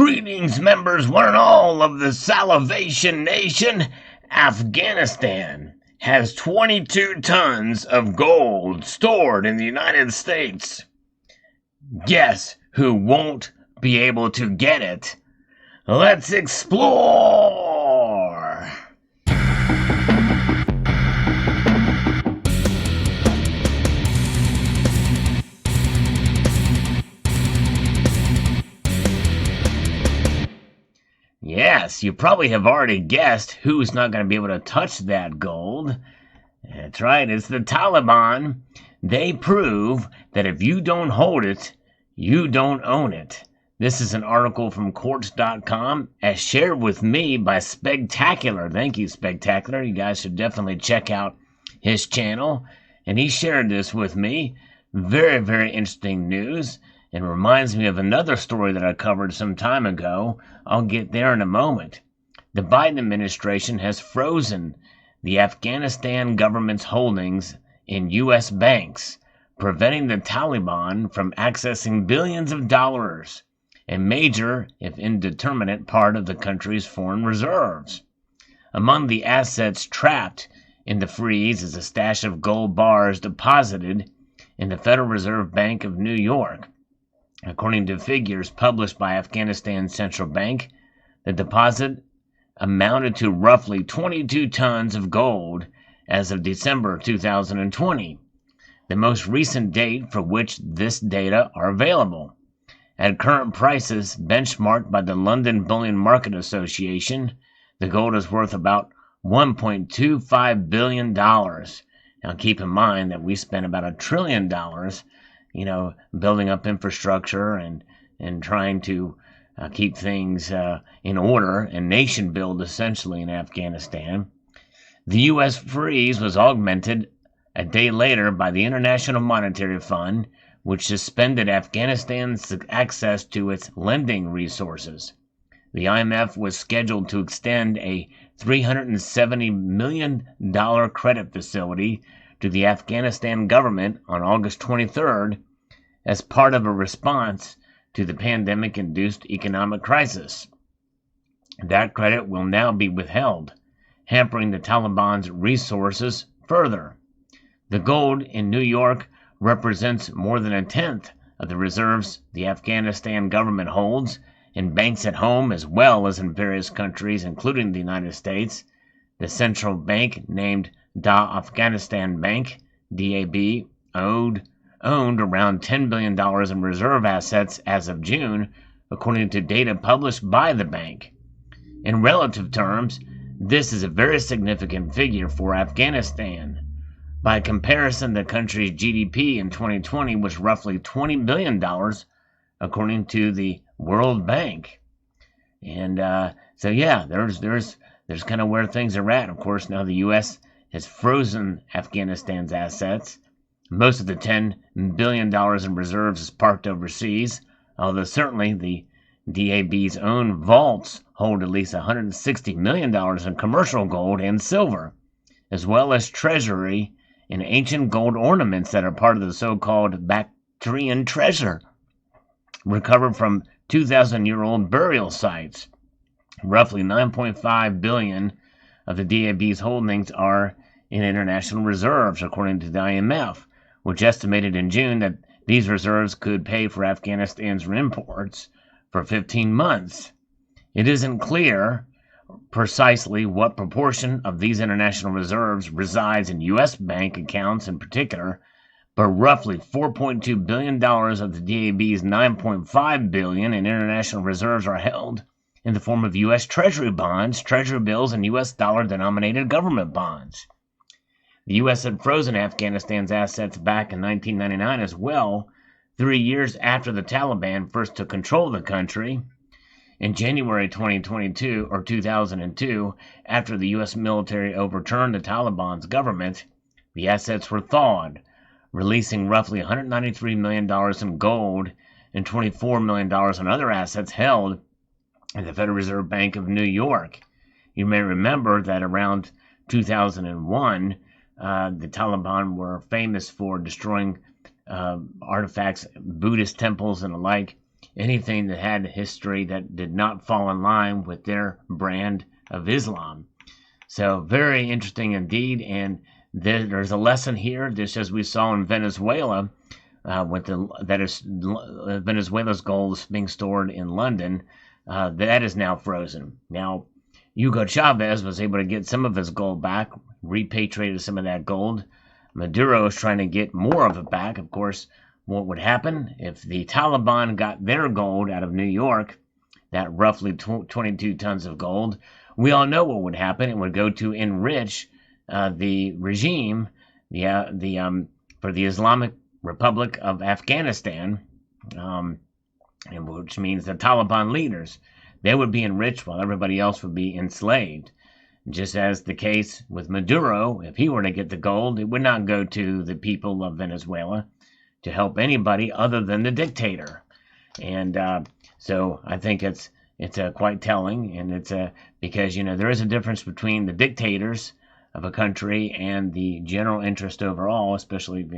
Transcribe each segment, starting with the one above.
Greetings, members, one and all of the Salivation Nation. Afghanistan has 22 tons of gold stored in the United States. Guess who won't be able to get it? Let's explore! Yes, you probably have already guessed who's not going to be able to touch that gold. That's right, it's the Taliban. They prove that if you don't hold it, you don't own it. This is an article from Quartz.com as shared with me by Spectacular. Thank you, Spectacular. You guys should definitely check out his channel. And he shared this with me. Very, very interesting news. It reminds me of another story that I covered some time ago. I'll get there in a moment. The Biden administration has frozen the Afghanistan government's holdings in U.S. banks, preventing the Taliban from accessing billions of dollars, a major, if indeterminate, part of the country's foreign reserves. Among the assets trapped in the freeze is a stash of gold bars deposited in the Federal Reserve Bank of New York. According to figures published by Afghanistan's central bank, the deposit amounted to roughly 22 tons of gold as of December 2020, the most recent date for which this data are available. At current prices benchmarked by the London Bullion Market Association, the gold is worth about $1.25 billion. Now keep in mind that we spent about $1 trillion building up infrastructure and trying to keep things in order and nation build essentially in Afghanistan. The U.S. freeze was augmented a day later by the International Monetary Fund, which suspended Afghanistan's access to its lending resources. The IMF was scheduled to extend a $370 million credit facility to the Afghanistan government on August 23rd as part of a response to the pandemic-induced economic crisis. That credit will now be withheld, hampering the Taliban's resources further. The gold in New York represents more than a tenth of the reserves the Afghanistan government holds in banks at home as well as in various countries, including the United States. The central bank, named Da Afghanistan Bank, DAB, owned around $10 billion in reserve assets as of June, according to data published by the bank. In relative terms, this is a very significant figure for Afghanistan. By comparison, the country's GDP in 2020 was roughly $20 billion, according to the World Bank. And there's kind of where things are at. Of course, now the U.S. has frozen Afghanistan's assets. Most of the $10 billion in reserves is parked overseas, although certainly the DAB's own vaults hold at least $160 million in commercial gold and silver, as well as treasury and ancient gold ornaments that are part of the so-called Bactrian treasure, recovered from 2,000-year-old burial sites. Roughly $9.5 billion of the DAB's holdings are in international reserves, according to the IMF, which estimated in June that these reserves could pay for Afghanistan's imports for 15 months. It isn't clear precisely what proportion of these international reserves resides in U.S. bank accounts in particular, but roughly $4.2 billion of the DAB's $9.5 billion in international reserves are held in the form of U.S. Treasury bonds, Treasury bills, and U.S. dollar-denominated government bonds. The U.S. had frozen Afghanistan's assets back in 1999 as well, 3 years after the Taliban first took control of the country. In January 2002, after the U.S. military overturned the Taliban's government, the assets were thawed, releasing roughly $193 million in gold and $24 million in other assets held at the Federal Reserve Bank of New York. You may remember that around 2001, the Taliban were famous for destroying artifacts, Buddhist temples and the like, anything that had history that did not fall in line with their brand of Islam. So very interesting indeed, and there's a lesson here, just as we saw in Venezuela, Venezuela's gold is being stored in London. That is now frozen. Now, Hugo Chavez was able to get some of his gold back, repatriated some of that gold. Maduro is trying to get more of it back. Of course, what would happen if the Taliban got their gold out of New York, that roughly 22 tons of gold? We all know what would happen. It would go to enrich the regime, for the Islamic Republic of Afghanistan, which means the Taliban leaders. They would be enriched while everybody else would be enslaved. Just as the case with Maduro, if he were to get the gold, it would not go to the people of Venezuela to help anybody other than the dictator. And so I think it's quite telling, and it's because there is a difference between the dictators of a country and the general interest overall, especially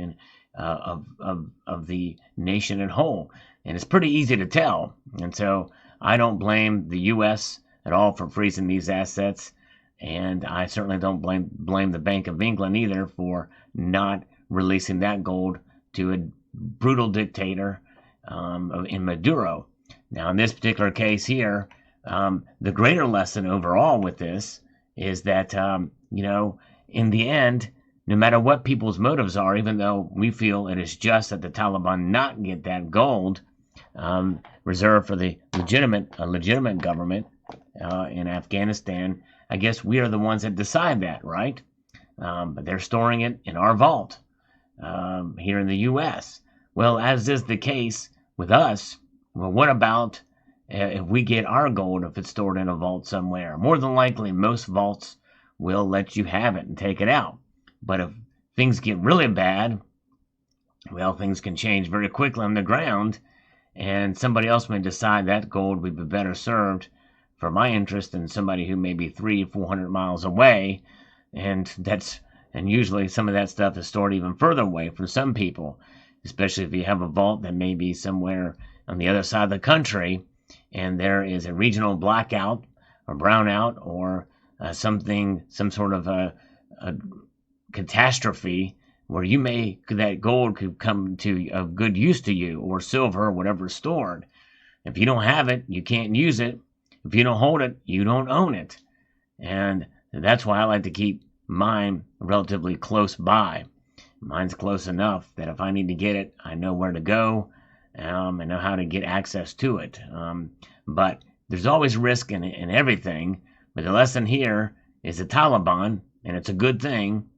of the nation at whole. And it's pretty easy to tell. And so I don't blame the U.S. at all for freezing these assets, and I certainly don't blame the Bank of England either for not releasing that gold to a brutal dictator in Maduro. Now, in this particular case here, the greater lesson overall with this is that, in the end, no matter what people's motives are, even though we feel it is just that the Taliban not get that gold reserved for the legitimate government in Afghanistan, I guess we are the ones that decide that, right? But they're storing it in our vault here in the U.S. Well, as is the case with us, well, what about if we get our gold, if it's stored in a vault somewhere? More than likely, most vaults will let you have it and take it out. But if things get really bad, well, things can change very quickly on the ground, and somebody else may decide that gold would be better served for my interest than somebody who may be 300-400 miles away, and usually some of that stuff is stored even further away for some people, especially if you have a vault that may be somewhere on the other side of the country, and there is a regional blackout or brownout or some sort of a catastrophe where that gold could come to of good use to you, or silver, or whatever is stored. If you don't have it, you can't use it. If you don't hold it, you don't own it. And that's why I like to keep mine relatively close by. Mine's close enough that if I need to get it, I know where to go. I know how to get access to it. But there's always risk in everything. But the lesson here is the Taliban, and it's a good thing,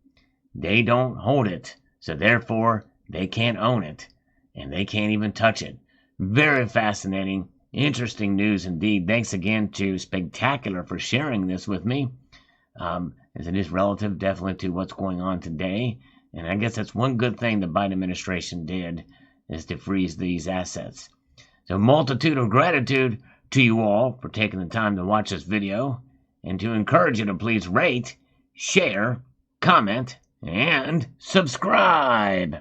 they don't hold it. So therefore, they can't own it. And they can't even touch it. Very fascinating, interesting news indeed. Thanks again to Spectacular for sharing this with me, as it is relative definitely to what's going on today. And I guess that's one good thing the Biden administration did, is to freeze these assets. So multitude of gratitude to you all for taking the time to watch this video, and to encourage you to please rate, share, comment, and subscribe.